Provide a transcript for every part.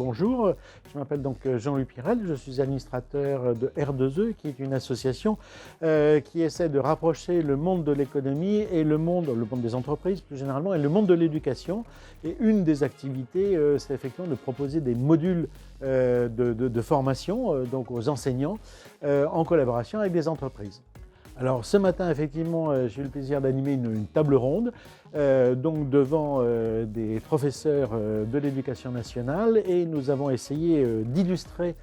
bonjour, je m'appelle donc Jean-Louis Pirel, je suis administrateur de R2E, qui est une association qui essaie de rapprocher le monde de l'économie et le monde des entreprises plus généralement, et le monde de l'éducation. Et une des activités, c'est effectivement de proposer des modules de formation donc aux enseignants en collaboration avec des entreprises. Alors ce matin, effectivement, j'ai eu le plaisir d'animer une table ronde donc devant des professeurs de l'éducation nationale, et nous avons essayé d'illustrer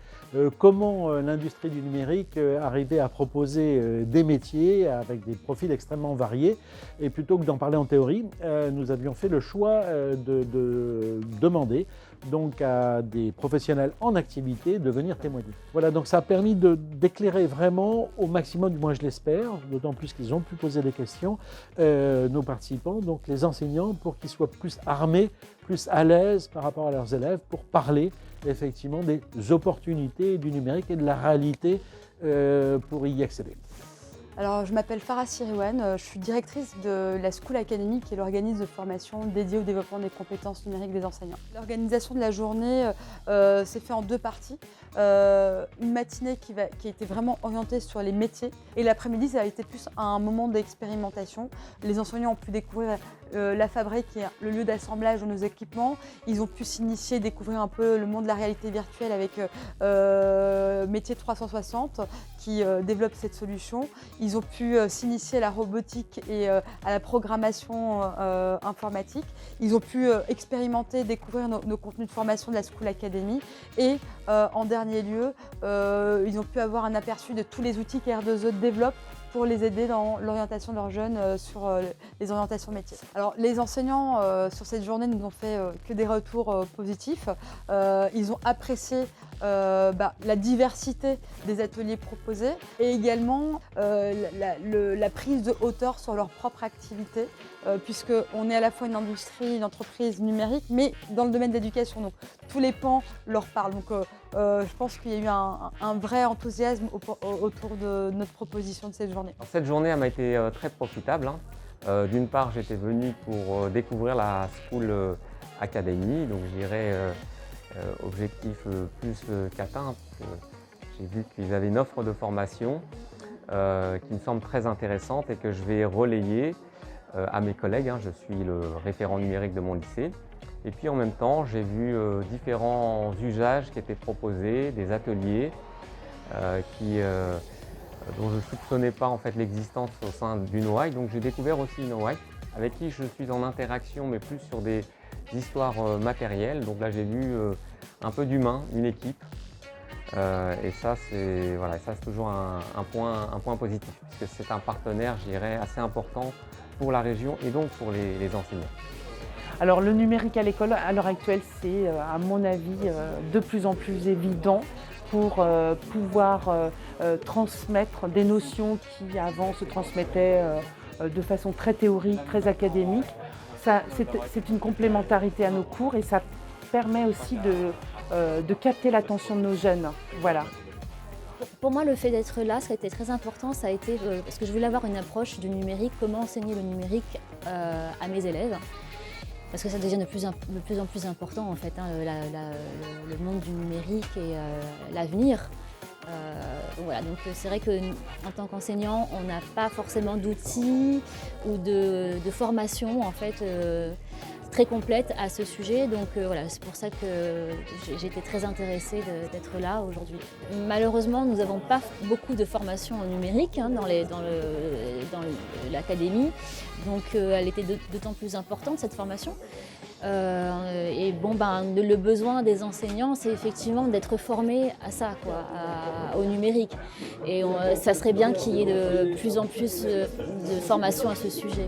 comment l'industrie du numérique arrivait à proposer des métiers avec des profils extrêmement variés. Et plutôt que d'en parler en théorie, nous avions fait le choix de demander donc à des professionnels en activité de venir témoigner. Voilà, donc ça a permis d'éclairer vraiment au maximum, du moins je l'espère, d'autant plus qu'ils ont pu poser des questions, nos participants, donc les enseignants, pour qu'ils soient plus armés, plus à l'aise par rapport à leurs élèves pour parler effectivement des opportunités du numérique et de la réalité pour y accéder. Alors, je m'appelle Farah Siriwan, je suis directrice de la School Academy, qui est l'organisme de formation dédié au développement des compétences numériques des enseignants. L'organisation de la journée s'est faite en deux parties. Une matinée qui a été vraiment orientée sur les métiers, et l'après-midi, ça a été plus un moment d'expérimentation. Les enseignants ont pu découvrir la fabrique, qui est le lieu d'assemblage de nos équipements. Ils ont pu s'initier, découvrir un peu le monde de la réalité virtuelle avec Métier 360 qui développe cette solution. Ils ont pu s'initier à la robotique et à la programmation informatique. Ils ont pu expérimenter, découvrir nos contenus de formation de la School Academy. Et en dernier lieu, ils ont pu avoir un aperçu de tous les outils qu'R2E développe pour les aider dans l'orientation de leurs jeunes sur les orientations métiers. Alors, les enseignants sur cette journée ne nous ont fait que des retours positifs. Ils ont apprécié la diversité des ateliers proposés, et également la prise de hauteur sur leur propre activité, puisqu'on est à la fois une industrie, une entreprise numérique, mais dans le domaine de l'éducation. Donc tous les pans leur parlent. Donc je pense qu'il y a eu un vrai enthousiasme autour de notre proposition de cette journée. Alors, cette journée m'a été très profitable. D'une part, j'étais venu pour découvrir la School Academy, donc je dirais objectif plus qu'atteint, parce que j'ai vu qu'ils avaient une offre de formation qui me semble très intéressante et que je vais relayer à mes collègues. Je suis le référent numérique de mon lycée. Et puis en même temps, j'ai vu différents usages qui étaient proposés, des ateliers dont je ne soupçonnais pas en fait l'existence au sein d'une OAI. Donc j'ai découvert aussi une OAI avec qui je suis en interaction, mais plus sur des histoires matérielles. Donc là j'ai vu un peu d'humain, une équipe. Et ça c'est toujours un point positif, puisque c'est un partenaire, je dirais, assez important pour la région et donc pour les enseignants. Alors le numérique à l'école à l'heure actuelle, c'est à mon avis de plus en plus évident pour pouvoir transmettre des notions qui avant se transmettaient de façon très théorique, très académique. C'est une complémentarité à nos cours, et ça permet aussi de capter l'attention de nos jeunes. Voilà. Pour moi, le fait d'être là, ce qui a été très important, ça a été parce que je voulais avoir une approche du numérique, comment enseigner le numérique à mes élèves. Parce que ça devient de plus en plus important en fait, le monde du numérique et l'avenir. Donc c'est vrai qu'en tant qu'enseignant, on n'a pas forcément d'outils ou de formation en fait très complète à ce sujet. Donc c'est pour ça que j'ai été très intéressée d'être là aujourd'hui. Malheureusement, nous n'avons pas beaucoup de formation en numérique dans l'académie. Donc elle était d'autant plus importante, cette formation. Le besoin des enseignants, c'est effectivement d'être formés à ça, au numérique. Et ça serait bien qu'il y ait de plus en plus de formation à ce sujet.